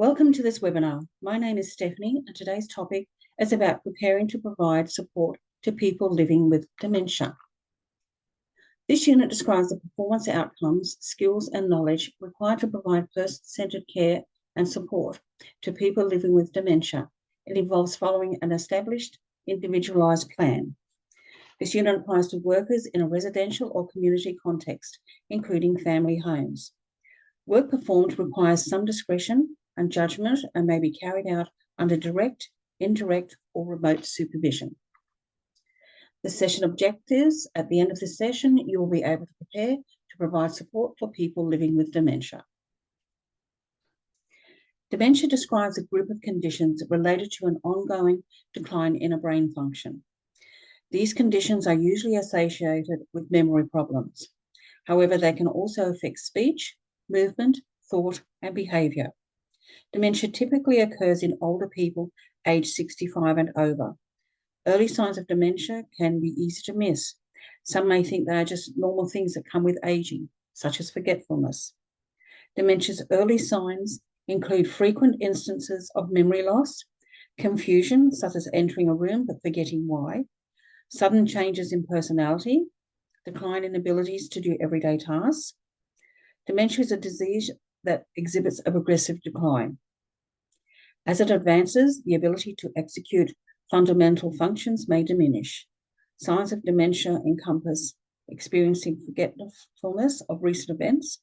Welcome to this webinar. My name is Stephanie, and today's topic is about preparing to provide support to people living with dementia. This unit describes the performance outcomes, skills, and knowledge required to provide person-centered care and support to people living with dementia. It involves following an established, individualised plan. This unit applies to workers in a residential or community context, including family homes. Work performed requires some discretion and judgment and may be carried out under direct, indirect, or remote supervision. The session objectives: at the end of this session, you will be able to prepare to provide support for people living with dementia. Dementia describes a group of conditions related to an ongoing decline in a brain function. These conditions are usually associated with memory problems. However, they can also affect speech, movement, thought, and behaviour. Dementia typically occurs in older people aged 65 and over. Early signs of dementia can be easy to miss. Some may think they are just normal things that come with aging, such as forgetfulness. Dementia's early signs include frequent instances of memory loss, confusion, such as entering a room but forgetting why, sudden changes in personality, decline in abilities to do everyday tasks. Dementia is a disease that exhibits a progressive decline. As it advances, the ability to execute fundamental functions may diminish. Signs of dementia encompass experiencing forgetfulness of recent events,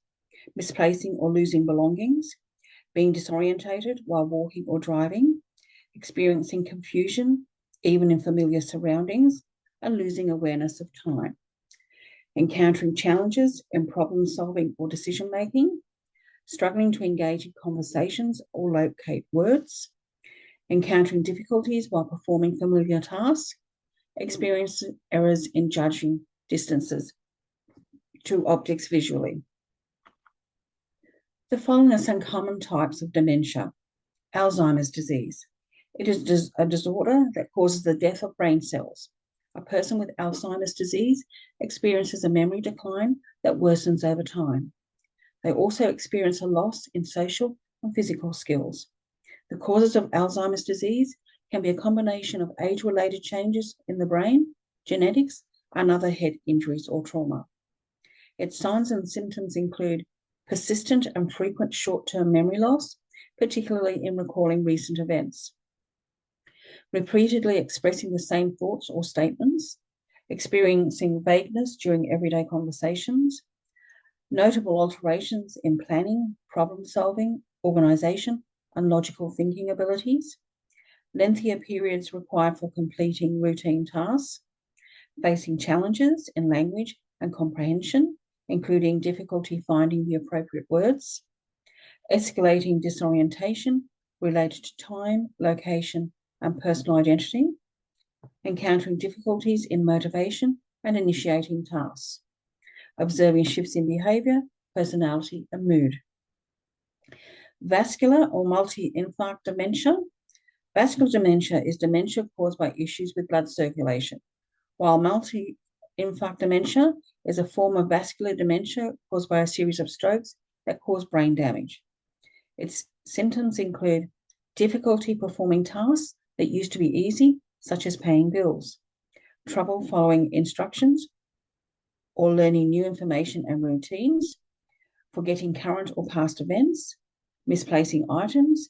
misplacing or losing belongings, being disorientated while walking or driving, experiencing confusion, even in familiar surroundings, and losing awareness of time. Encountering challenges in problem-solving or decision-making, struggling to engage in conversations or locate words, encountering difficulties while performing familiar tasks, experiencing errors in judging distances to objects visually. The following are some common types of dementia. Alzheimer's disease. It is a disorder that causes the death of brain cells. A person with Alzheimer's disease experiences a memory decline that worsens over time. They also experience a loss in social and physical skills. The causes of Alzheimer's disease can be a combination of age-related changes in the brain, genetics, and other head injuries or trauma. Its signs and symptoms include persistent and frequent short-term memory loss, particularly in recalling recent events, repeatedly expressing the same thoughts or statements, experiencing vagueness during everyday conversations, notable alterations in planning, problem-solving, organisation, and logical thinking abilities, lengthier periods required for completing routine tasks, facing challenges in language and comprehension, including difficulty finding the appropriate words, escalating disorientation related to time, location, and personal identity, encountering difficulties in motivation and initiating tasks, observing shifts in behaviour, personality, and mood. Vascular or multi-infarct dementia. Vascular dementia is dementia caused by issues with blood circulation, while multi-infarct dementia is a form of vascular dementia caused by a series of strokes that cause brain damage. Its symptoms include difficulty performing tasks that used to be easy, such as paying bills, trouble following instructions or learning new information and routines, forgetting current or past events, misplacing items,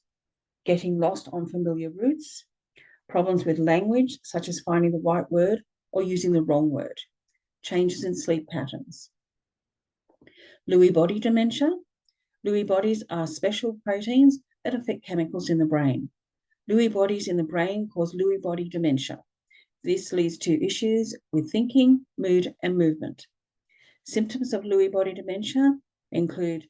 getting lost on familiar routes, problems with language, such as finding the right word or using the wrong word, changes in sleep patterns. Lewy body dementia. Lewy bodies are special proteins that affect chemicals in the brain. Lewy bodies in the brain cause Lewy body dementia. This leads to issues with thinking, mood, and movement. Symptoms of Lewy body dementia include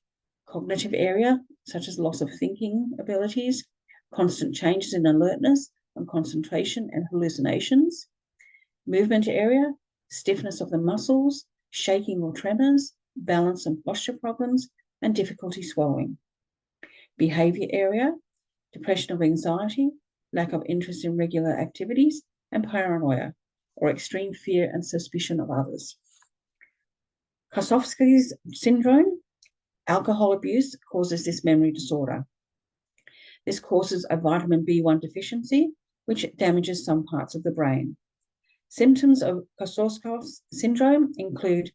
cognitive area, such as loss of thinking abilities, constant changes in alertness and concentration and hallucinations. Movement area, stiffness of the muscles, shaking or tremors, balance and posture problems, and difficulty swallowing. Behaviour area, depression or anxiety, lack of interest in regular activities, and paranoia, or extreme fear and suspicion of others. Kossowski's syndrome. Alcohol abuse causes this memory disorder. This causes a vitamin B1 deficiency, which damages some parts of the brain. Symptoms of Korsakoff's syndrome include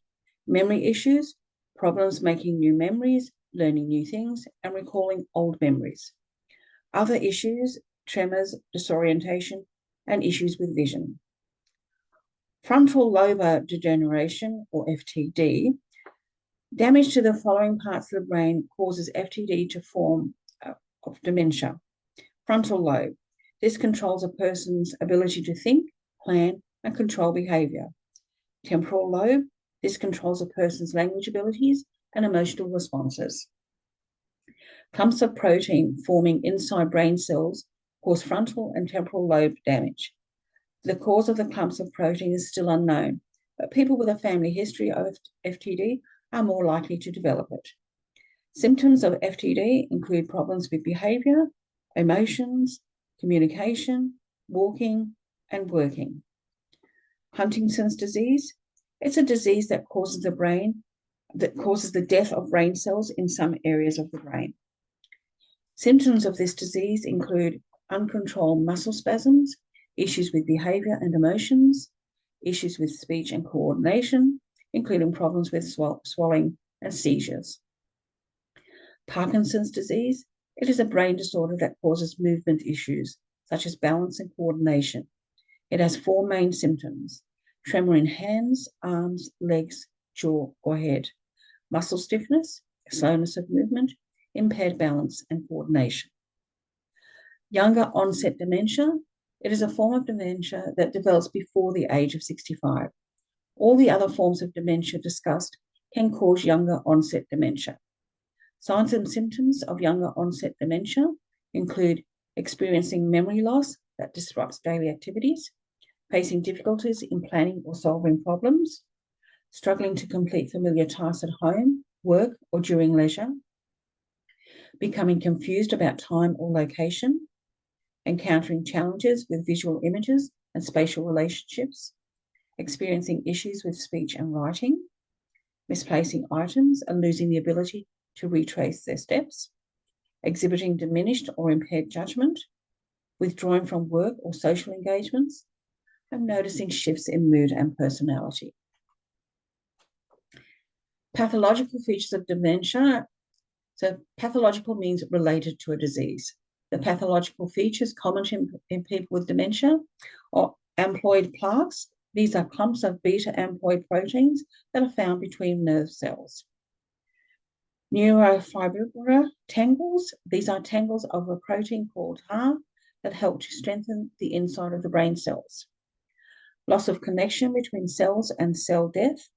memory issues, problems making new memories, learning new things, and recalling old memories. Other issues, tremors, disorientation, and issues with vision. Frontal lobar degeneration, or FTD, damage to the following parts of the brain causes FTD to form of dementia. Frontal lobe. This controls a person's ability to think, plan, and control behavior. Temporal lobe. This controls a person's language abilities and emotional responses. Clumps of protein forming inside brain cells cause frontal and temporal lobe damage. The cause of the clumps of protein is still unknown, but people with a family history of FTD are more likely to develop it. Symptoms of FTD include problems with behavior, emotions, communication, walking, and working. Huntington's disease. It's a disease that causes the death of brain cells in some areas of the brain. Symptoms of this disease include uncontrolled muscle spasms, issues with behavior and emotions, issues with speech and coordination, including problems with swallowing and seizures. Parkinson's disease. It is a brain disorder that causes movement issues, such as balance and coordination. It has 4 main symptoms: tremor in hands, arms, legs, jaw, or head, muscle stiffness, slowness of movement, impaired balance and coordination. Younger onset dementia. It is a form of dementia that develops before the age of 65. All the other forms of dementia discussed can cause younger onset dementia. Signs and symptoms of younger onset dementia include experiencing memory loss that disrupts daily activities, facing difficulties in planning or solving problems, struggling to complete familiar tasks at home, work, or during leisure, becoming confused about time or location, encountering challenges with visual images and spatial relationships, experiencing issues with speech and writing, misplacing items and losing the ability to retrace their steps, exhibiting diminished or impaired judgment, withdrawing from work or social engagements, and noticing shifts in mood and personality. Pathological features of dementia. So pathological means related to a disease. The pathological features common in people with dementia are amyloid plaques. These are clumps of beta amyloid proteins that are found between nerve cells. Neurofibrillary tangles. These are tangles of a protein called TAR that help to strengthen the inside of the brain cells. Loss of connection between cells and cell death.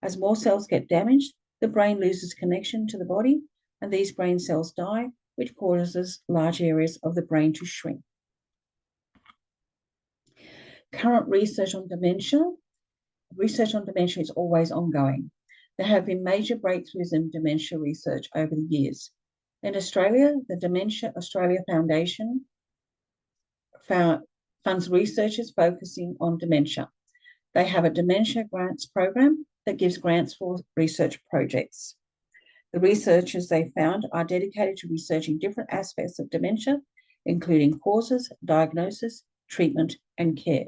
As more cells get damaged, the brain loses connection to the body, and these brain cells die, which causes large areas of the brain to shrink. Current research on dementia. Research on dementia is always ongoing. There have been major breakthroughs in dementia research over the years. In Australia, the Dementia Australia Foundation funds researchers focusing on dementia. They have a dementia grants program that gives grants for research projects. The researchers they found are dedicated to researching different aspects of dementia, including causes, diagnosis, treatment, and care.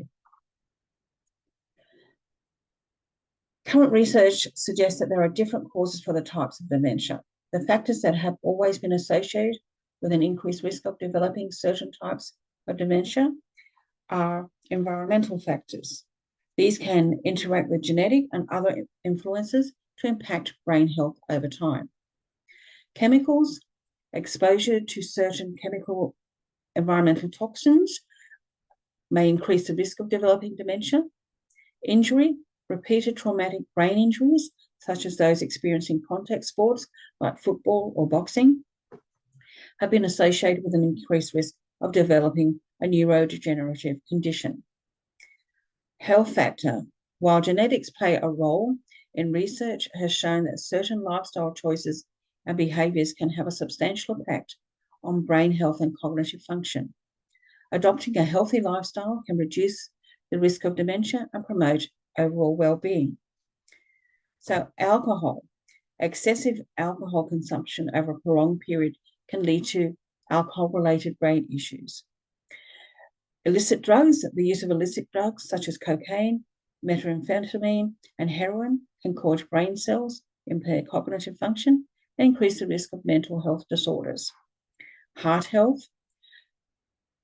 Current research suggests that there are different causes for the types of dementia. The factors that have always been associated with an increased risk of developing certain types of dementia are environmental factors. These can interact with genetic and other influences to impact brain health over time. Chemicals, exposure to certain chemical environmental toxins may increase the risk of developing dementia. Injury, repeated traumatic brain injuries, such as those experiencing contact sports like football or boxing, have been associated with an increased risk of developing a neurodegenerative condition. Health factor. While genetics play a role, in research has shown that certain lifestyle choices and behaviours can have a substantial impact on brain health and cognitive function. Adopting a healthy lifestyle can reduce the risk of dementia and promote overall well-being. So alcohol. Excessive alcohol consumption over a prolonged period can lead to alcohol-related brain issues. Illicit drugs, the use of illicit drugs such as cocaine, methamphetamine, and heroin can cause brain cells, impair cognitive function, and increase the risk of mental health disorders. Heart health.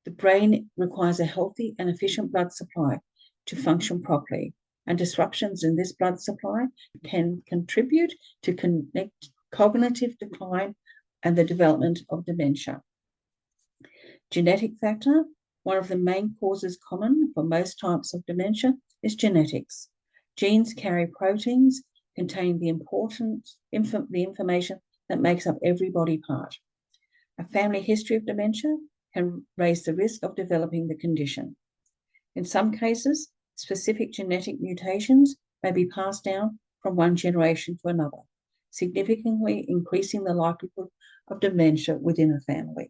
The brain requires a healthy and efficient blood supply to function properly, and disruptions in this blood supply can contribute to cognitive decline and the development of dementia. Genetic factor. One of the main causes common for most types of dementia is genetics. Genes carry proteins containing the information that makes up every body part. A family history of dementia can raise the risk of developing the condition. In some cases, specific genetic mutations may be passed down from one generation to another, significantly increasing the likelihood of dementia within a family.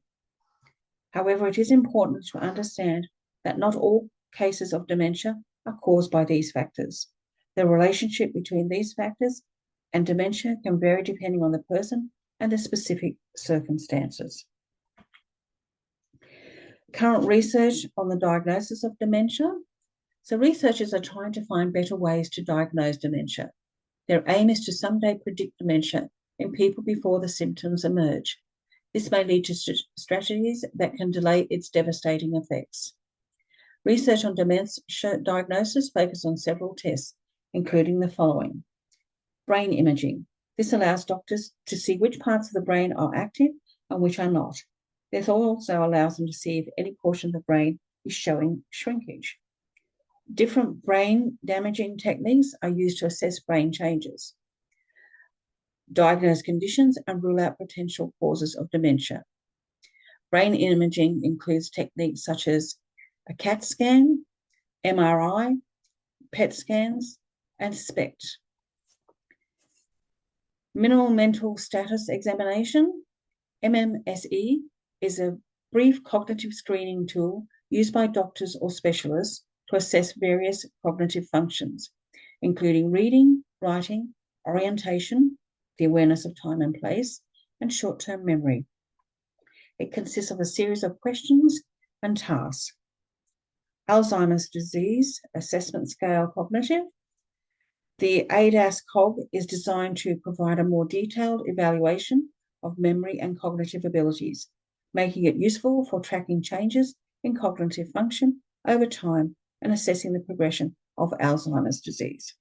However, it is important to understand that not all cases of dementia are caused by these factors. The relationship between these factors and dementia can vary depending on the person and the specific circumstances. Current research on the diagnosis of dementia. So researchers are trying to find better ways to diagnose dementia. Their aim is to someday predict dementia in people before the symptoms emerge. This may lead to strategies that can delay its devastating effects. Research on dementia diagnosis focuses on several tests, including the following. Brain imaging. This allows doctors to see which parts of the brain are active and which are not. This also allows them to see if any portion of the brain is showing shrinkage. Different brain damaging techniques are used to assess brain changes, diagnose conditions, and rule out potential causes of dementia. Brain imaging includes techniques such as a CAT scan, MRI, PET scans, and SPECT. Minimal mental status examination, MMSE, is a brief cognitive screening tool used by doctors or specialists to assess various cognitive functions, including reading, writing, orientation, the awareness of time and place, and short-term memory. It consists of a series of questions and tasks. Alzheimer's disease assessment scale cognitive. The ADAS-COG is designed to provide a more detailed evaluation of memory and cognitive abilities, making it useful for tracking changes in cognitive function over time and assessing the progression of Alzheimer's disease.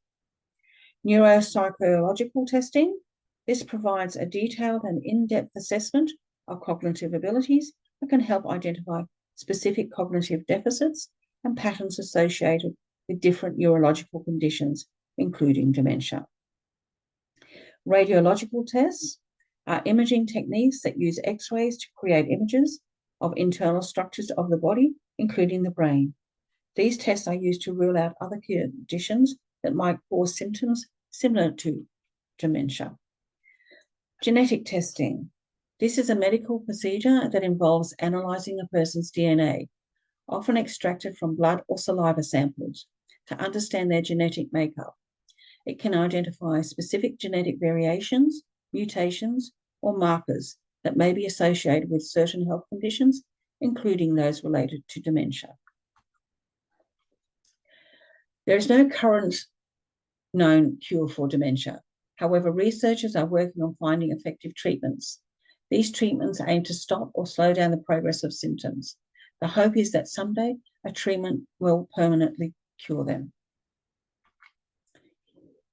Neuropsychological testing. This provides a detailed and in-depth assessment of cognitive abilities that can help identify specific cognitive deficits and patterns associated with different neurological conditions, including dementia. Radiological tests are imaging techniques that use X-rays to create images of internal structures of the body, including the brain. These tests are used to rule out other conditions that might cause symptoms similar to dementia. Genetic testing. This is a medical procedure that involves analyzing a person's DNA, often extracted from blood or saliva samples, to understand their genetic makeup. It can identify specific genetic variations, mutations, or markers that may be associated with certain health conditions, including those related to dementia. There is no current known cure for dementia. However, researchers are working on finding effective treatments. These treatments aim to stop or slow down the progress of symptoms. The hope is that someday a treatment will permanently cure them.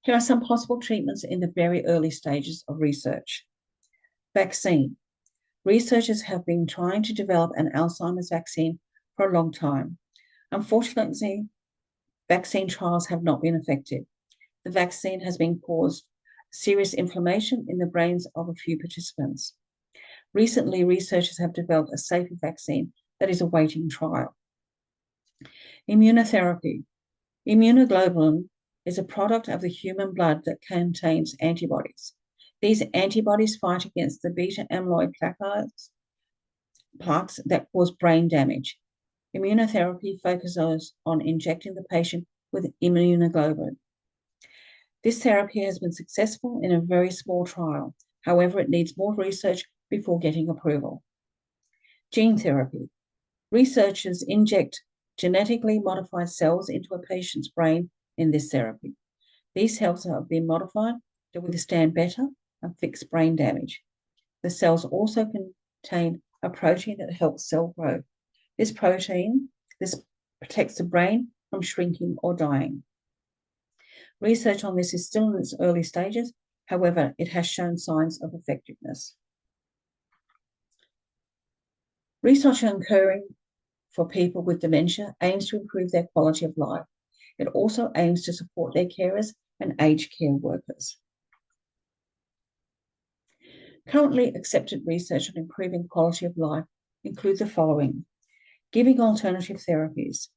Here are some possible treatments in the very early stages of research. Vaccine. Researchers have been trying to develop an Alzheimer's vaccine for a long time. Unfortunately, vaccine trials have not been effective. The vaccine has been caused serious inflammation in the brains of a few participants. Recently, researchers have developed a safer vaccine that is awaiting trial. Immunotherapy. Immunoglobulin is a product of the human blood that contains antibodies. These antibodies fight against the beta amyloid plaques that cause brain damage. Immunotherapy focuses on injecting the patient with immunoglobulin. This therapy has been successful in a very small trial. However, it needs more research before getting approval. Gene therapy. Researchers inject genetically modified cells into a patient's brain in this therapy. These cells have been modified to withstand better and fix brain damage. The cells also contain a protein that helps cell growth. This protects the brain from shrinking or dying. Research on this is still in its early stages. However, it has shown signs of effectiveness. Research occurring for people with dementia aims to improve their quality of life. It also aims to support their carers and aged care workers. Currently accepted research on improving quality of life include the following: giving alternative therapies,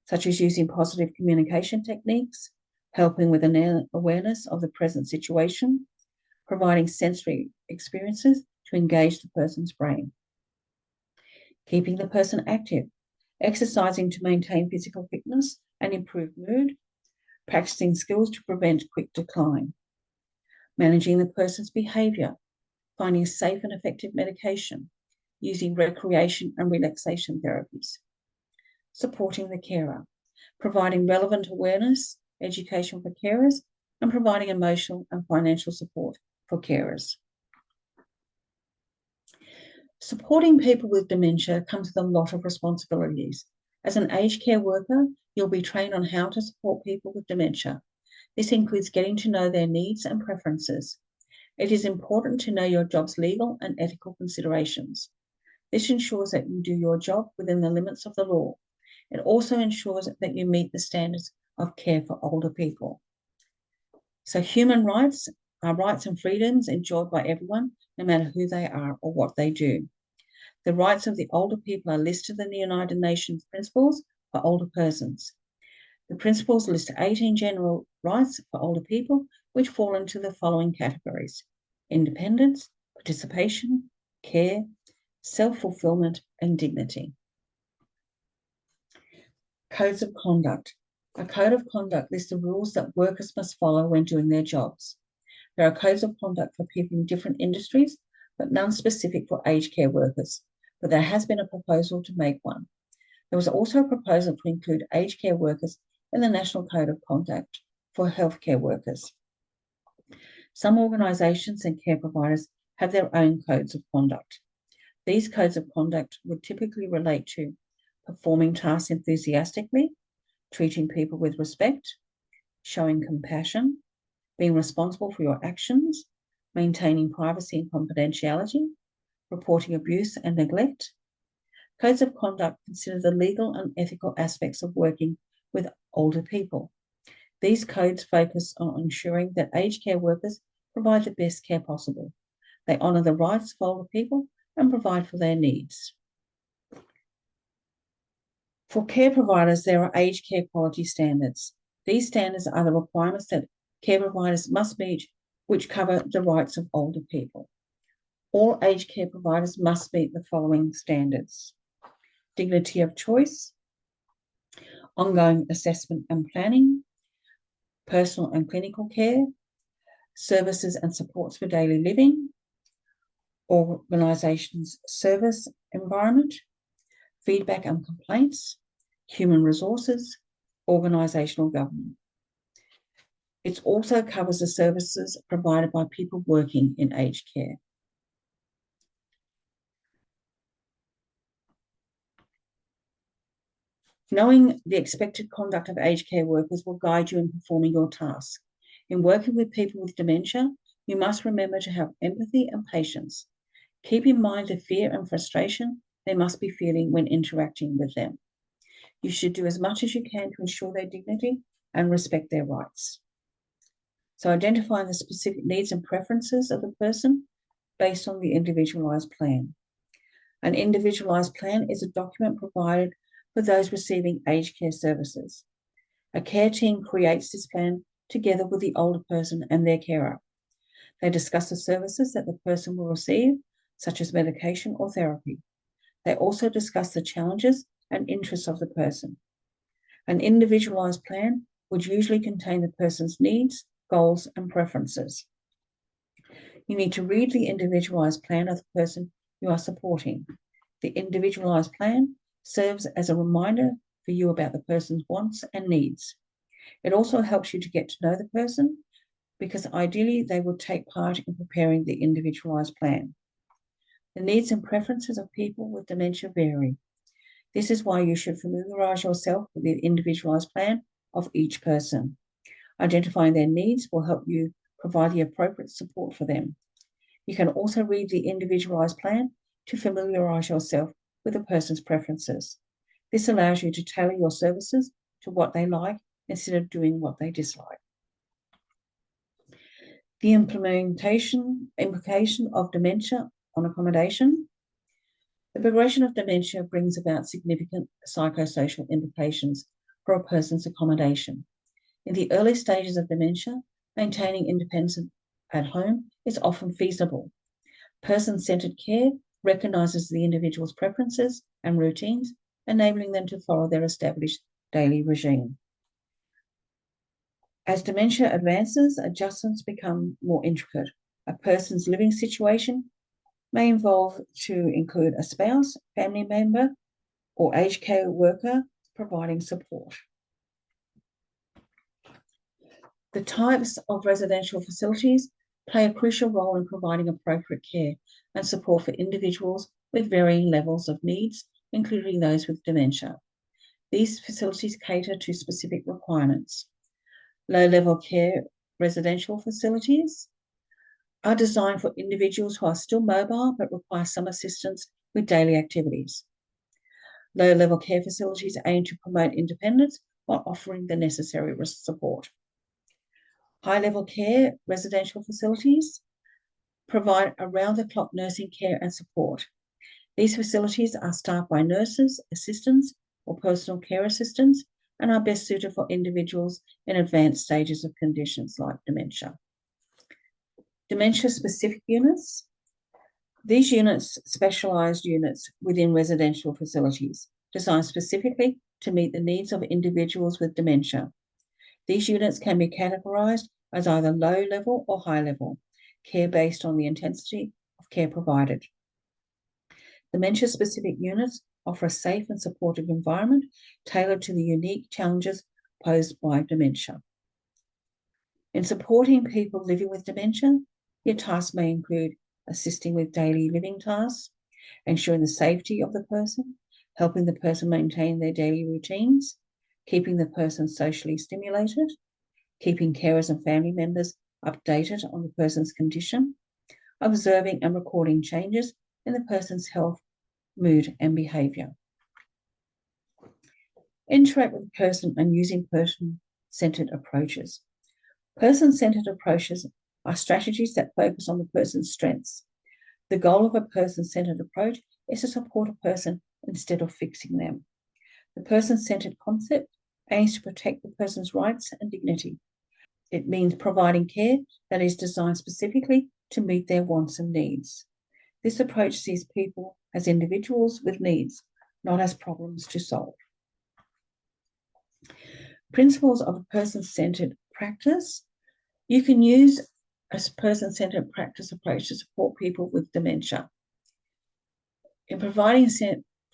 such as using positive communication techniques, helping with an awareness of the present situation, providing sensory experiences to engage the person's brain, keeping the person active, exercising to maintain physical fitness and improve mood, practicing skills to prevent quick decline, managing the person's behaviour, finding safe and effective medication, using recreation and relaxation therapies, supporting the carer, providing relevant awareness, education for carers, and providing emotional and financial support for carers. Supporting people with dementia comes with a lot of responsibilities. As an aged care worker, you'll be trained on how to support people with dementia. This includes getting to know their needs and preferences. It is important to know your job's legal and ethical considerations. This ensures that you do your job within the limits of the law. It also ensures that you meet the standards of care for older people. So human rights are rights and freedoms enjoyed by everyone, no matter who they are or what they do. The rights of the older people are listed in the United Nations Principles for Older Persons. The principles list 18 general rights for older people, which fall into the following categories: independence, participation, care, self-fulfillment, and dignity. Codes of conduct. A code of conduct lists the rules that workers must follow when doing their jobs. There are codes of conduct for people in different industries, but none specific for aged care workers. But there has been a proposal to make one. There was also a proposal to include aged care workers in the National Code of Conduct for healthcare workers. Some organisations and care providers have their own codes of conduct. These codes of conduct would typically relate to performing tasks enthusiastically, treating people with respect, showing compassion, being responsible for your actions, maintaining privacy and confidentiality, reporting abuse and neglect. Codes of conduct consider the legal and ethical aspects of working with older people. These codes focus on ensuring that aged care workers provide the best care possible. They honour the rights of older people and provide for their needs. For care providers, there are aged care quality standards. These standards are the requirements that care providers must meet, which cover the rights of older people. All aged care providers must meet the following standards: dignity of choice, ongoing assessment and planning, personal and clinical care, services and supports for daily living, organisation's service environment, feedback and complaints, human resources, organisational government. It also covers the services provided by people working in aged care. Knowing the expected conduct of aged care workers will guide you in performing your tasks. In working with people with dementia, you must remember to have empathy and patience. Keep in mind the fear and frustration they must be feeling when interacting with them. You should do as much as you can to ensure their dignity and respect their rights. So identifying the specific needs and preferences of the person based on the individualised plan. An individualised plan is a document provided for those receiving aged care services. A care team creates this plan together with the older person and their carer. They discuss the services that the person will receive, such as medication or therapy. They also discuss the challenges and interests of the person. An individualised plan would usually contain the person's needs, goals, and preferences. You need to read the individualised plan of the person you are supporting. The individualised plan serves as a reminder for you about the person's wants and needs. It also helps you to get to know the person because ideally they will take part in preparing the individualised plan. The needs and preferences of people with dementia vary. This is why you should familiarise yourself with the individualised plan of each person. Identifying their needs will help you provide the appropriate support for them. You can also read the individualised plan to familiarise yourself with a person's preferences. This allows you to tailor your services to what they like instead of doing what they dislike. The implication of dementia on accommodation. The progression of dementia brings about significant psychosocial implications for a person's accommodation. In the early stages of dementia, maintaining independence at home is often feasible. Person-centered care recognises the individual's preferences and routines, enabling them to follow their established daily regime. As dementia advances, adjustments become more intricate. A person's living situation may involve to include a spouse, family member, or aged care worker providing support. The types of residential facilities play a crucial role in providing appropriate care and support for individuals with varying levels of needs, including those with dementia. These facilities cater to specific requirements. Low-level care residential facilities are designed for individuals who are still mobile but require some assistance with daily activities. Low-level care facilities aim to promote independence while offering the necessary support. High-level care residential facilities provide around-the-clock nursing care and support. These facilities are staffed by nurses, assistants, or personal care assistants and are best suited for individuals in advanced stages of conditions like dementia. Dementia-specific units. These units are specialised units within residential facilities, designed specifically to meet the needs of individuals with dementia. These units can be categorised as either low-level or high-level care based on the intensity of care provided. Dementia-specific units offer a safe and supportive environment tailored to the unique challenges posed by dementia. In supporting people living with dementia, your tasks may include assisting with daily living tasks, ensuring the safety of the person, helping the person maintain their daily routines, keeping the person socially stimulated, keeping carers and family members updated on the person's condition, observing and recording changes in the person's health, mood, and behaviour. Interact with the person and using person-centered approaches. Person-centered approaches are strategies that focus on the person's strengths. The goal of a person-centered approach is to support a person instead of fixing them. The person-centered concept aims to protect the person's rights and dignity. It means providing care that is designed specifically to meet their wants and needs. This approach sees people as individuals with needs, not as problems to solve. Principles of a person-centered practice. You can use a person-centered practice approach to support people with dementia. In providing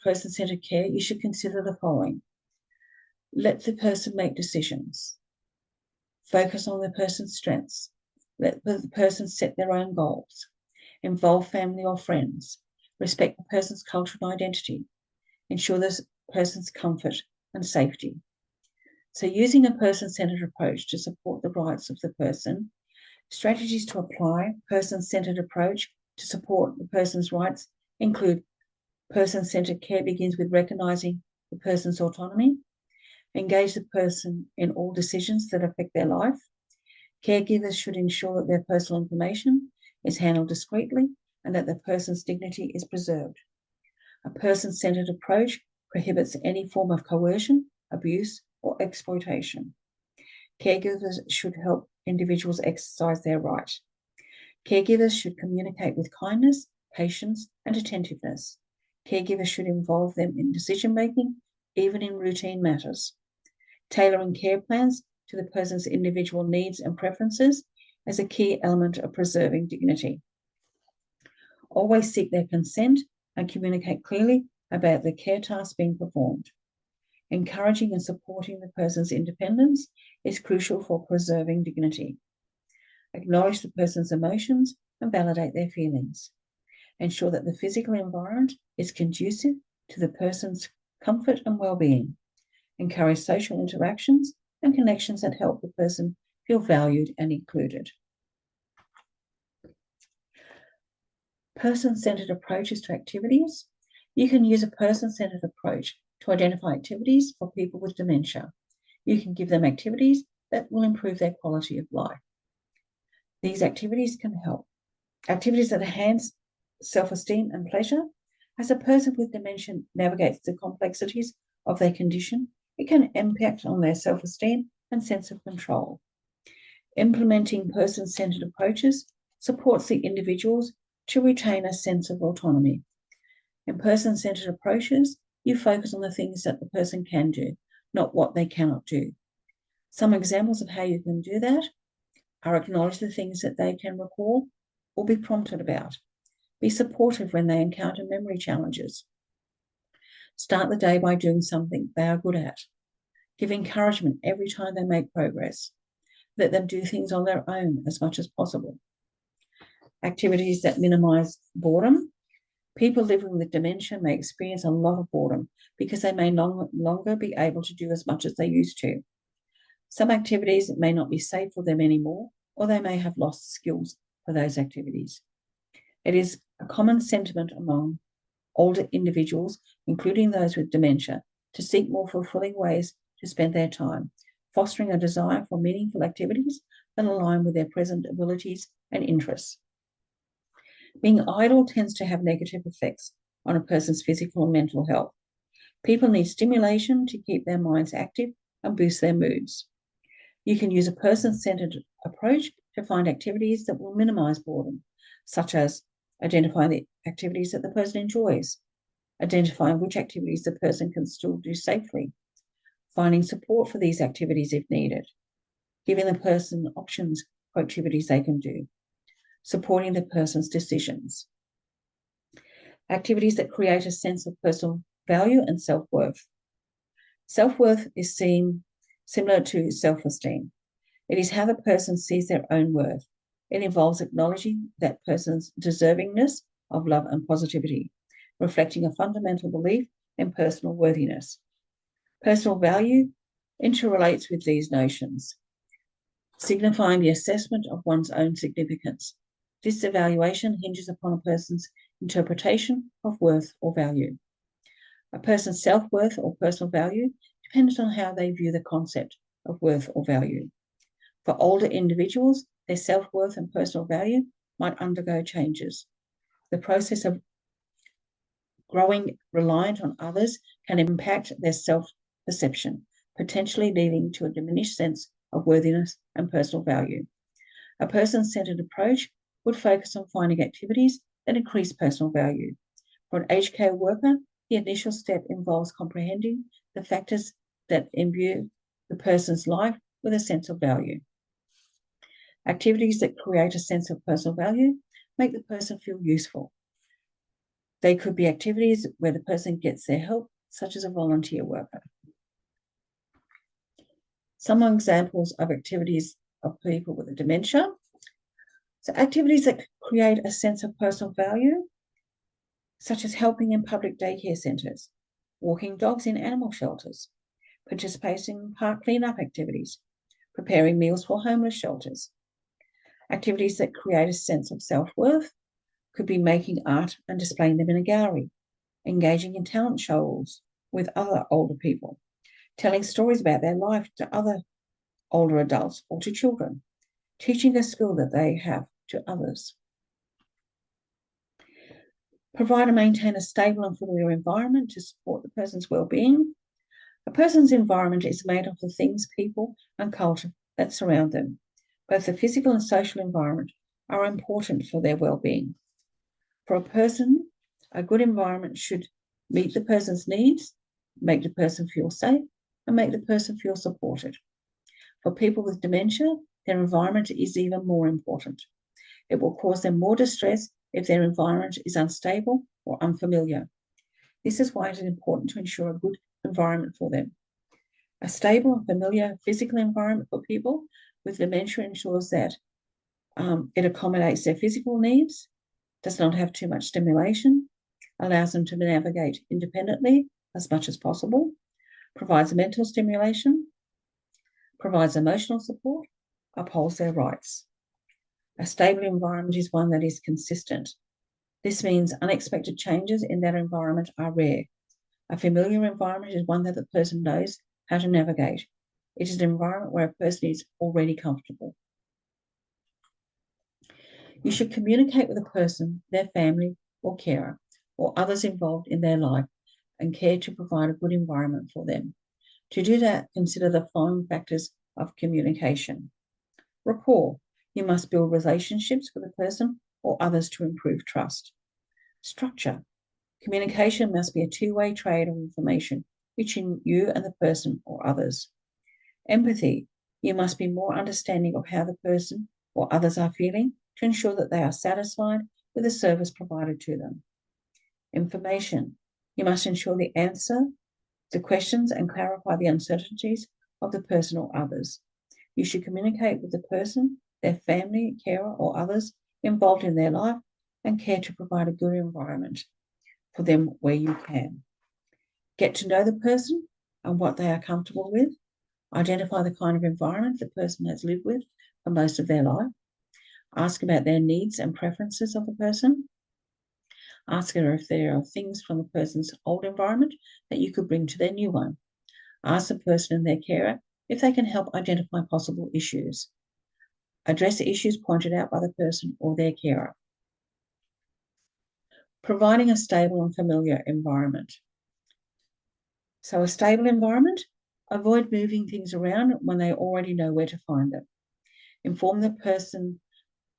person-centered care, you should consider the following. Let the person make decisions. Focus on the person's strengths. Let the person set their own goals. Involve family or friends. Respect the person's cultural identity. Ensure this person's comfort and safety. So using a person-centered approach to support the rights of the person, strategies to apply person-centered approach to support the person's rights include person-centered care begins with recognising the person's autonomy, engage the person in all decisions that affect their life. Caregivers should ensure that their personal information is handled discreetly and that the person's dignity is preserved. A person-centered approach prohibits any form of coercion, abuse, or exploitation. Caregivers should help individuals exercise their right. Caregivers should communicate with kindness, patience, and attentiveness. Caregivers should involve them in decision-making, even in routine matters. Tailoring care plans to the person's individual needs and preferences is a key element of preserving dignity. Always seek their consent and communicate clearly about the care tasks being performed. Encouraging and supporting the person's independence is crucial for preserving dignity. Acknowledge the person's emotions and validate their feelings. Ensure that the physical environment is conducive to the person's comfort and well-being. Encourage social interactions and connections that help the person feel valued and included. Person-centered approaches to activities. You can use a person-centered approach to identify activities for people with dementia. You can give them activities that will improve their quality of life. These activities can help. Activities that enhance self-esteem and pleasure. As a person with dementia navigates the complexities of their condition, it can impact on their self-esteem and sense of control. Implementing person-centered approaches supports the individuals to retain a sense of autonomy. In person-centered approaches, you focus on the things that the person can do, not what they cannot do. Some examples of how you can do that are acknowledge the things that they can recall or be prompted about. Be supportive when they encounter memory challenges. Start the day by doing something they are good at. Give encouragement every time they make progress. Let them do things on their own as much as possible. Activities that minimize boredom. People living with dementia may experience a lot of boredom because they may no longer be able to do as much as they used to. Some activities may not be safe for them anymore, or they may have lost skills for those activities. It is a common sentiment among older individuals, including those with dementia, to seek more fulfilling ways to spend their time, fostering a desire for meaningful activities that align with their present abilities and interests. Being idle tends to have negative effects on a person's physical and mental health. People need stimulation to keep their minds active and boost their moods. You can use a person-centered approach to find activities that will minimize boredom, such as identifying the activities that the person enjoys, identifying which activities the person can still do safely, finding support for these activities if needed, giving the person options for activities they can do, supporting the person's decisions. Activities that create a sense of personal value and self-worth. Self-worth is seen similar to self-esteem. It is how the person sees their own worth. It involves acknowledging that person's deservingness of love and positivity, reflecting a fundamental belief in personal worthiness. Personal value interrelates with these notions, signifying the assessment of one's own significance. This evaluation hinges upon a person's interpretation of worth or value. A person's self-worth or personal value depends on how they view the concept of worth or value. For older individuals, their self-worth and personal value might undergo changes. The process of growing reliant on others can impact their self-perception, potentially leading to a diminished sense of worthiness and personal value. A person-centered approach would focus on finding activities that increase personal value. For an aged care worker, the initial step involves comprehending the factors that imbue the person's life with a sense of value. Activities that create a sense of personal value make the person feel useful. They could be activities where the person gets their help, such as a volunteer worker. Some examples of activities of people with dementia. So activities that create a sense of personal value, such as helping in public daycare centres, walking dogs in animal shelters, participating in park cleanup activities, preparing meals for homeless shelters. Activities that create a sense of self-worth could be making art and displaying them in a gallery, engaging in talent shows with other older people, telling stories about their life to other older adults or to children, teaching a skill that they have to others. Provide and maintain a stable and familiar environment to support the person's well-being. A person's environment is made up of things, people, and culture that surround them. Both the physical and social environment are important for their well-being. For a person, a good environment should meet the person's needs, make the person feel safe, and make the person feel supported. For people with dementia, their environment is even more important. It will cause them more distress if their environment is unstable or unfamiliar. This is why it is important to ensure a good environment for them. A stable and familiar physical environment for people with dementia ensures that it accommodates their physical needs, does not have too much stimulation, allows them to navigate independently as much as possible, provides mental stimulation, provides emotional support, upholds their rights. A stable environment is one that is consistent. This means unexpected changes in that environment are rare. A familiar environment is one that the person knows how to navigate. It is an environment where a person is already comfortable. You should communicate with a person, their family or carer, or others involved in their life and care to provide a good environment for them. To do that, consider the following factors of communication. Rapport. You must build relationships with a person or others to improve trust. Structure. Communication must be a two-way trade of information between you and the person or others. Empathy. You must be more understanding of how the person or others are feeling to ensure that they are satisfied with the service provided to them. Information. You must ensure the answer to questions and clarify the uncertainties of the person or others. You should communicate with the person, their family, carer, or others involved in their life and care to provide a good environment for them where you can. Get to know the person and what they are comfortable with. Identify the kind of environment the person has lived with for most of their life. Ask about their needs and preferences of the person. Ask her if there are things from the person's old environment that you could bring to their new one. Ask the person and their carer if they can help identify possible issues. Address the issues pointed out by the person or their carer. Providing a stable and familiar environment. So a stable environment, avoid moving things around when they already know where to find them. Inform the person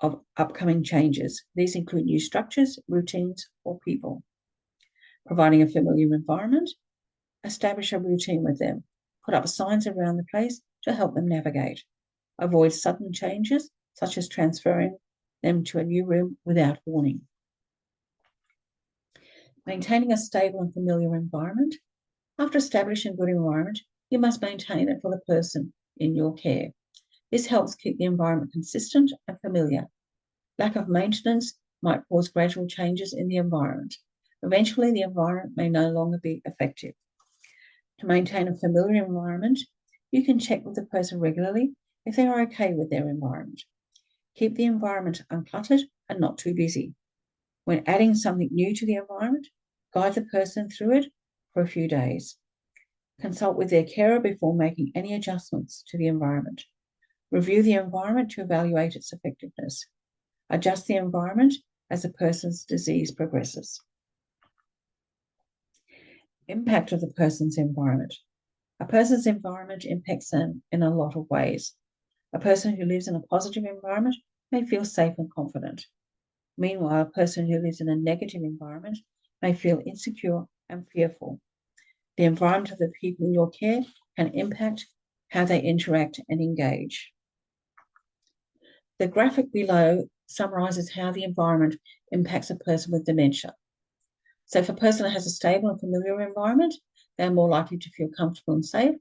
of upcoming changes. These include new structures, routines, or people. Providing a familiar environment, establish a routine with them. Put up signs around the place to help them navigate. Avoid sudden changes, such as transferring them to a new room without warning. Maintaining a stable and familiar environment. After establishing a good environment, you must maintain it for the person in your care. This helps keep the environment consistent and familiar. Lack of maintenance might cause gradual changes in the environment. Eventually, the environment may no longer be effective. To maintain a familiar environment, you can check with the person regularly if they are okay with their environment. Keep the environment uncluttered and not too busy. When adding something new to the environment, guide the person through it for a few days. Consult with their carer before making any adjustments to the environment. Review the environment to evaluate its effectiveness. Adjust the environment as a person's disease progresses. Impact of the person's environment. A person's environment impacts them in a lot of ways. A person who lives in a positive environment may feel safe and confident. Meanwhile, a person who lives in a negative environment may feel insecure and fearful. The environment of the people in your care can impact how they interact and engage. The graphic below summarizes how the environment impacts a person with dementia. So if a person has a stable and familiar environment, they're more likely to feel comfortable and safe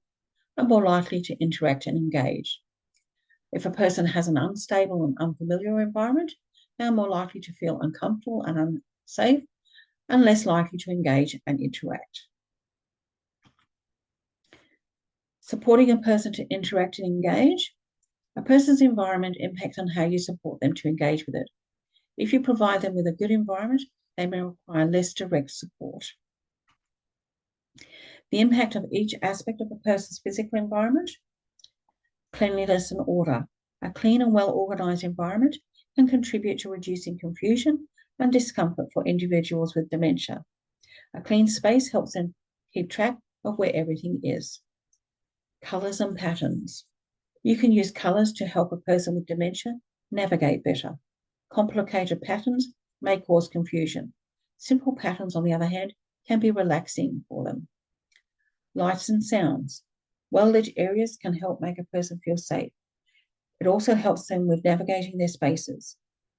and more likely to interact and engage. If a person has an unstable and unfamiliar environment, they are more likely to feel uncomfortable and unsafe and less likely to engage and interact. Supporting a person to interact and engage. A person's environment impacts on how you support them to engage with it. If you provide them with a good environment, they may require less direct support. The impact of each aspect of a person's physical environment. Cleanliness and order. A clean and well-organised environment can contribute to reducing confusion and discomfort for individuals with dementia. A clean space helps them keep track of where everything is. Colours and patterns. You can use colours to help a person with dementia navigate better. Complicated patterns may cause confusion. Simple patterns, on the other hand, can be relaxing for them. Lights and sounds. Well-lit areas can help make a person feel safe. It also helps them with navigating their spaces.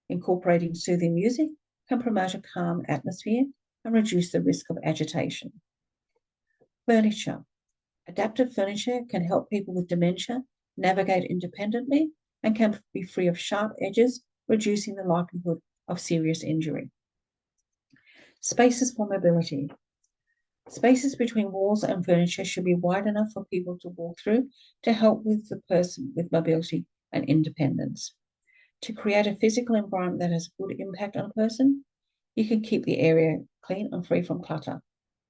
Incorporating soothing music can promote a calm atmosphere and reduce the risk of agitation. Furniture. Adaptive furniture can help people with dementia navigate independently and can be free of sharp edges, reducing the likelihood of serious injury. Spaces for mobility. Spaces between walls and furniture should be wide enough for people to walk through to help with the person with mobility and independence. To create a physical environment that has a good impact on a person, you can keep the area clean and free from clutter.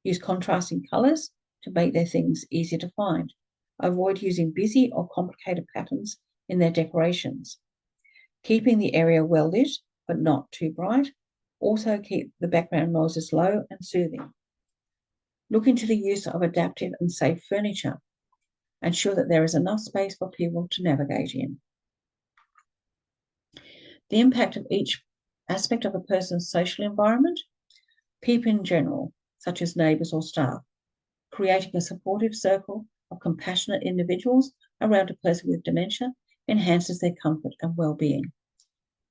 Use contrasting colours to make their things easier to find. Avoid using busy or complicated patterns in their decorations. Keeping the area well lit, but not too bright. Also keep the background noises low and soothing. Look into the use of adaptive and safe furniture. Ensure that there is enough space for people to navigate in. The impact of each aspect of a person's social environment. People in general, such as neighbours or staff. Creating a supportive circle of compassionate individuals around a person with dementia enhances their comfort and well-being.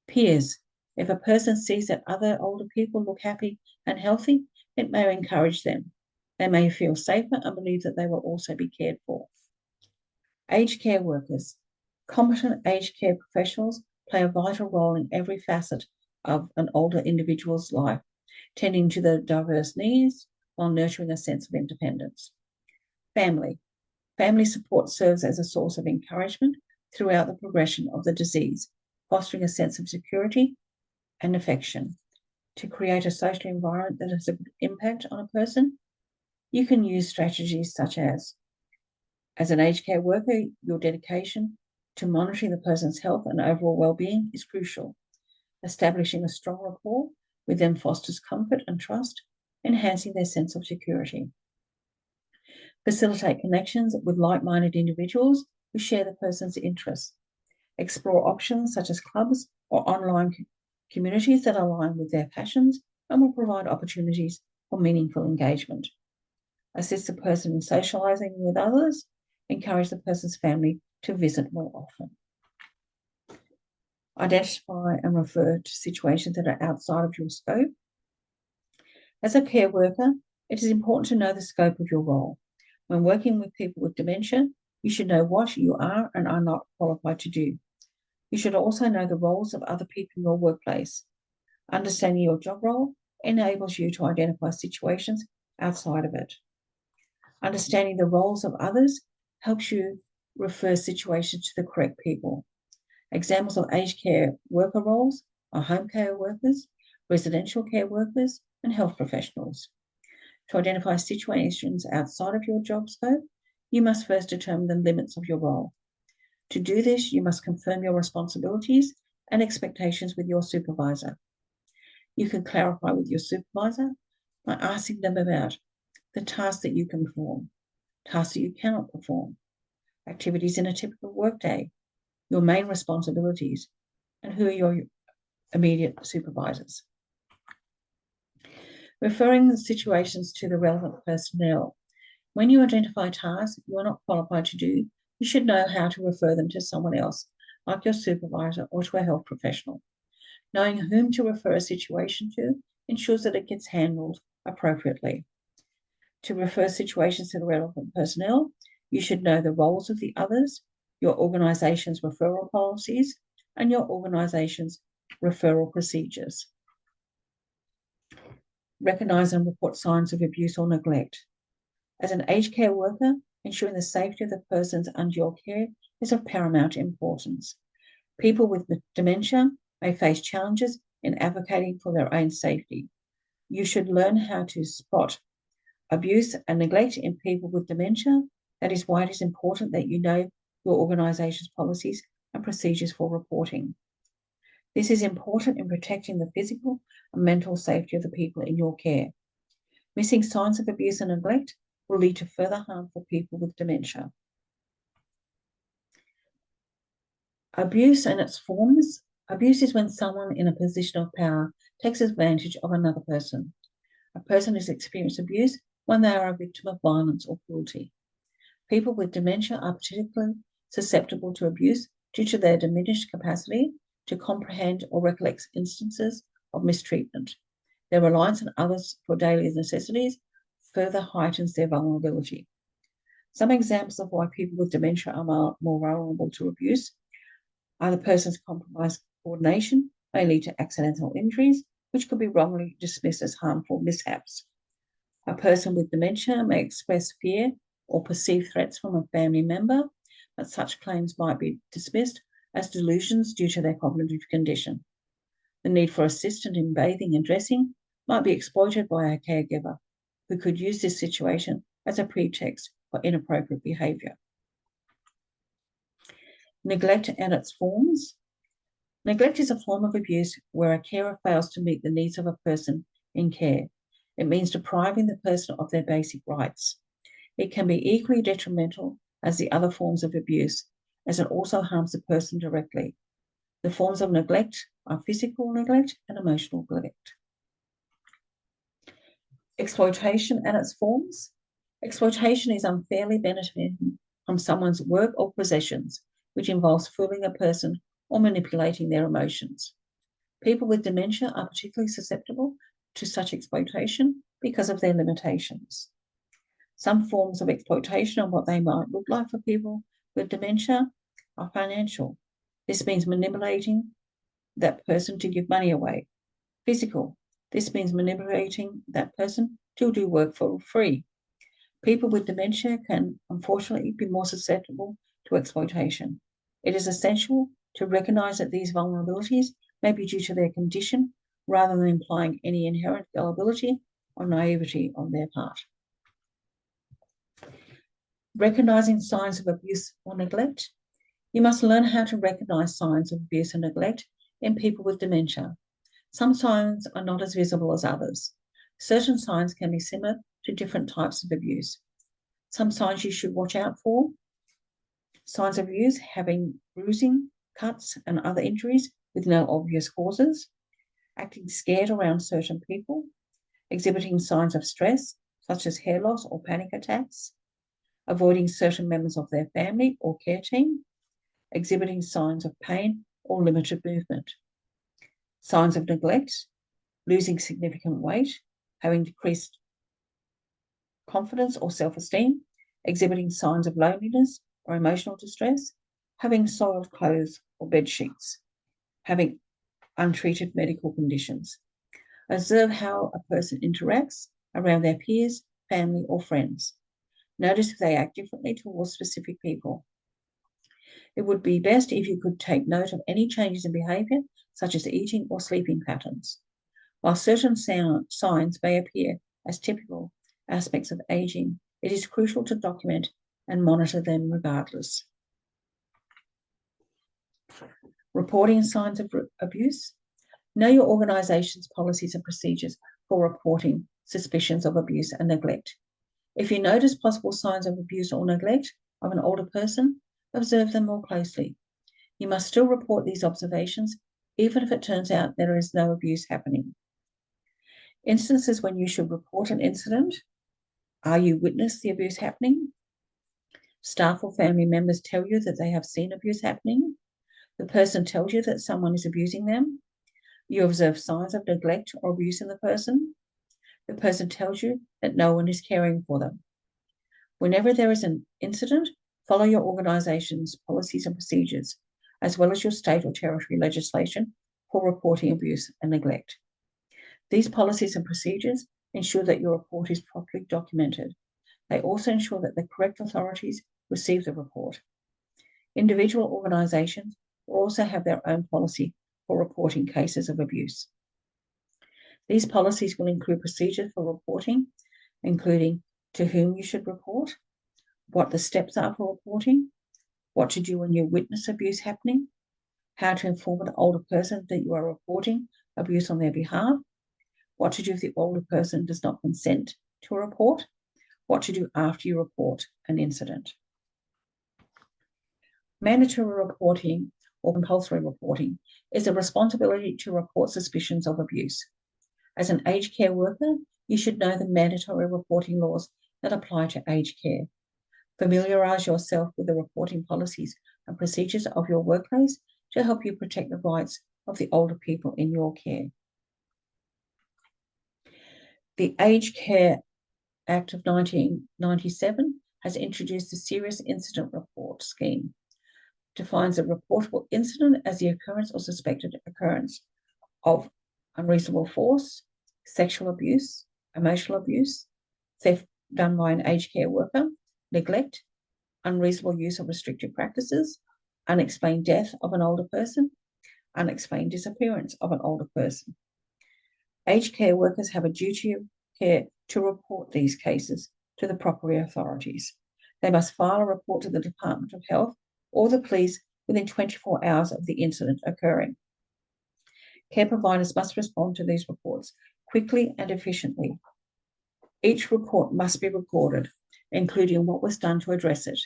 Peers. If a person sees that other older people look happy and healthy, it may encourage them. They may feel safer and believe that they will also be cared for. Aged care workers. Competent aged care professionals play a vital role in every facet of an older individual's life, tending to the diverse needs while nurturing a sense of independence. Family. Family support serves as a source of encouragement throughout the progression of the disease, fostering a sense of security and affection. To create a social environment that has a good impact on a person, you can use strategies such as an aged care worker, your dedication to monitoring the person's health and overall well-being is crucial. Establishing a strong rapport with them fosters comfort and trust, enhancing their sense of security. Facilitate connections with like-minded individuals who share the person's interests. Explore options such as clubs or online communities that align with their passions and will provide opportunities for meaningful engagement. Assist the person in socialising with others. Encourage the person's family to visit more often. Identify and refer to situations that are outside of your scope. As a care worker, it is important to know the scope of your role. When working with people with dementia, you should know what you are and are not qualified to do. You should also know the roles of other people in your workplace. Understanding your job role enables you to identify situations outside of it. Understanding the roles of others helps you refer situations to the correct people. Examples of aged care worker roles are home care workers, residential care workers, and health professionals. To identify situations outside of your job scope, you must first determine the limits of your role. To do this, you must confirm your responsibilities and expectations with your supervisor. You can clarify with your supervisor by asking them about the tasks that you can perform, tasks that you cannot perform, activities in a typical workday, your main responsibilities, and who are your immediate supervisors. Referring the situations to the relevant personnel. When you identify tasks you are not qualified to do, you should know how to refer them to someone else, like your supervisor or to a health professional. Knowing whom to refer a situation to ensures that it gets handled appropriately. To refer situations to the relevant personnel, you should know the roles of the others, your organisation's referral policies, and your organisation's referral procedures. Recognise and report signs of abuse or neglect. As an aged care worker, ensuring the safety of the persons under your care is of paramount importance. People with dementia may face challenges in advocating for their own safety. You should learn how to spot abuse and neglect in people with dementia. That is why it is important that you know your organisation's policies and procedures for reporting. This is important in protecting the physical and mental safety of the people in your care. Missing signs of abuse and neglect will lead to further harm for people with dementia. Abuse and its forms. Abuse is when someone in a position of power takes advantage of another person. A person has experienced abuse when they are a victim of violence or cruelty. People with dementia are particularly susceptible to abuse due to their diminished capacity to comprehend or recollect instances of mistreatment. Their reliance on others for daily necessities further heightens their vulnerability. Some examples of why people with dementia are more vulnerable to abuse are the person's compromised coordination may lead to accidental injuries, which could be wrongly dismissed as harmful mishaps. A person with dementia may express fear or perceive threats from a family member, but such claims might be dismissed as delusions due to their cognitive condition. The need for assistance in bathing and dressing might be exploited by a caregiver, who could use this situation as a pretext for inappropriate behaviour. Neglect and its forms. Neglect is a form of abuse where a carer fails to meet the needs of a person in care. It means depriving the person of their basic rights. It can be equally detrimental as the other forms of abuse, as it also harms the person directly. The forms of neglect are physical neglect and emotional neglect. Exploitation and its forms. Exploitation is unfairly benefiting from someone's work or possessions, which involves fooling a person or manipulating their emotions. People with dementia are particularly susceptible to such exploitation because of their limitations. Some forms of exploitation and what they might look like for people with dementia are financial. This means manipulating that person to give money away. Physical. This means manipulating that person to do work for free. People with dementia can unfortunately be more susceptible to exploitation. It is essential to recognise that these vulnerabilities may be due to their condition rather than implying any inherent gullibility or naivety on their part. Recognising signs of abuse or neglect. You must learn how to recognise signs of abuse and neglect in people with dementia. Some signs are not as visible as others. Certain signs can be similar to different types of abuse. Some signs you should watch out for. Signs of abuse: having bruising, cuts, and other injuries with no obvious causes, acting scared around certain people, exhibiting signs of stress, such as hair loss or panic attacks, avoiding certain members of their family or care team, exhibiting signs of pain or limited movement. Signs of neglect: losing significant weight, having decreased confidence or self-esteem, exhibiting signs of loneliness or emotional distress, having soiled clothes or bed sheets, having untreated medical conditions. Observe how a person interacts around their peers, family, or friends. Notice if they act differently towards specific people. It would be best if you could take note of any changes in behaviour, such as eating or sleeping patterns. While certain signs may appear as typical aspects of ageing, it is crucial to document and monitor them regardless. Reporting signs of abuse. Know your organisation's policies and procedures for reporting suspicions of abuse and neglect. If you notice possible signs of abuse or neglect of an older person, observe them more closely. You must still report these observations, even if it turns out there is no abuse happening. Instances when you should report an incident: are you witness the abuse happening? Staff or family members tell you that they have seen abuse happening. The person tells you that someone is abusing them. You observe signs of neglect or abuse in the person. The person tells you that no one is caring for them. Whenever there is an incident, follow your organisation's policies and procedures, as well as your state or territory legislation for reporting abuse and neglect. These policies and procedures ensure that your report is properly documented. They also ensure that the correct authorities receive the report. Individual organisations will also have their own policy for reporting cases of abuse. These policies will include procedures for reporting, including to whom you should report, what the steps are for reporting, what to do when you witness abuse happening, how to inform an older person that you are reporting abuse on their behalf, what to do if the older person does not consent to a report, what to do after you report an incident. Mandatory reporting or compulsory reporting is a responsibility to report suspicions of abuse. As an aged care worker, you should know the mandatory reporting laws that apply to aged care. Familiarise yourself with the reporting policies and procedures of your workplace to help you protect the rights of the older people in your care. The Aged Care Act of 1997 has introduced the Serious Incident Report Scheme. Defines a reportable incident as the occurrence or suspected occurrence of unreasonable force, sexual abuse, emotional abuse, theft done by an aged care worker, neglect, unreasonable use of restrictive practices, unexplained death of an older person, unexplained disappearance of an older person. Aged care workers have a duty of care to report these cases to the proper authorities. They must file a report to the Department of Health or the police within 24 hours of the incident occurring. Care providers must respond to these reports quickly and efficiently. Each report must be recorded, including what was done to address it.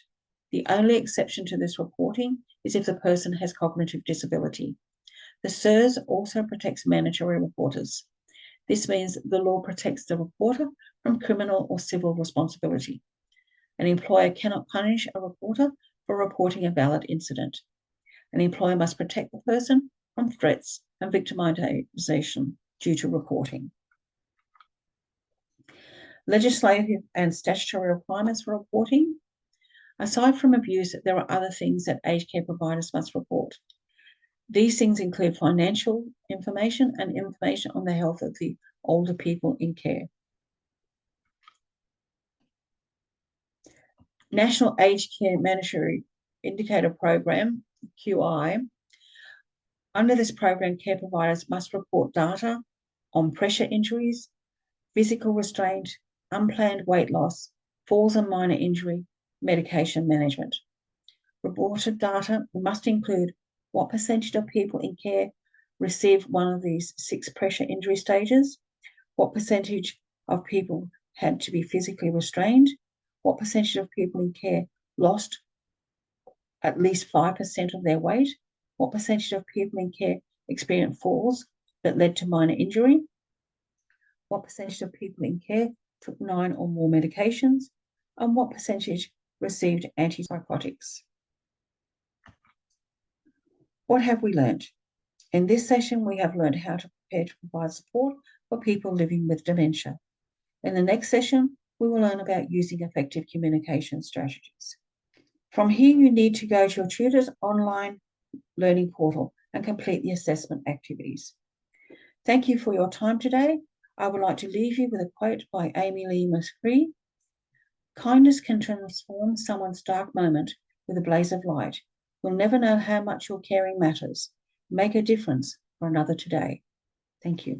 The only exception to this reporting is if the person has cognitive disability. The CHCAGE also protects mandatory reporters. This means the law protects the reporter from criminal or civil responsibility. An employer cannot punish a reporter for reporting a valid incident. An employer must protect the person from threats and victimization due to reporting. Legislative and statutory requirements for reporting. Aside from abuse, there are other things that aged care providers must report. These things include financial information and information on the health of the older people in care. National Aged Care Mandatory Indicator Program, QI. Under this program, care providers must report data on pressure injuries, physical restraint, unplanned weight loss, falls and minor injury, medication management. Reported data must include what percentage of people in care receive one of these 6 pressure injury stages, what percentage of people had to be physically restrained, what percentage of people in care lost at least 5% of their weight, what percentage of people in care experienced falls that led to minor injury, what percentage of people in care took 9 or more medications, and what percentage received antipsychotics. What have we learned? In this session, we have learned how to prepare to provide support for people living with dementia. In the next session, we will learn about using effective communication strategies. From here, you need to go to your tutor's online learning portal and complete the assessment activities. Thank you for your time today. I would like to leave you with a quote by Amy Lee McCree. Kindness can transform someone's dark moment with a blaze of light. You'll never know how much your caring matters. Make a difference for another today. Thank you.